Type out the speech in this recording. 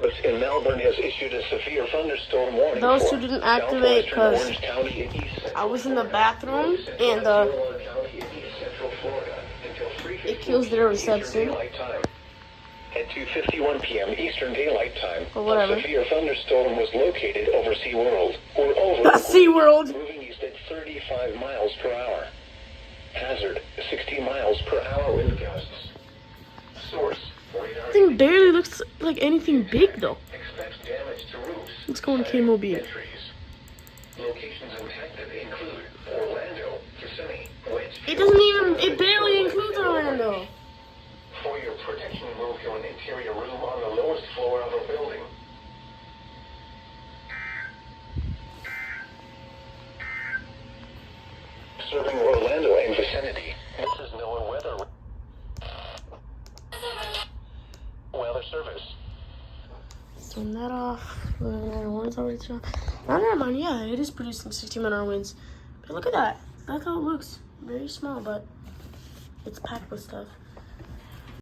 Service in Melbourne has issued a severe thunderstorm warning. Those for two didn't activate because Orange County and East Central I was in the bathroom and it kills their reception. At 2:51 p.m. Eastern Daylight Time, Or whatever. a severe thunderstorm was located over SeaWorld, or over SeaWorld. moving east at 35 miles per hour. Hazard, 60 miles per hour wind gusts. Source, radar. That thing barely looks like anything big though. Expects damage to roofs. Let's go on K-Mobile. and trees. Locations impacted include Orlando, Kissimmee, Wedgefield. It barely includes Orlando. For your protection, move to an interior room on the lowest floor of a building. Serving Orlando and vicinity. This is NOAA weather service. Turn that off. One's already on. No, never mind. Yeah, it is producing 60-mile winds. But look at that. That's how it looks. Very small, but it's packed with stuff.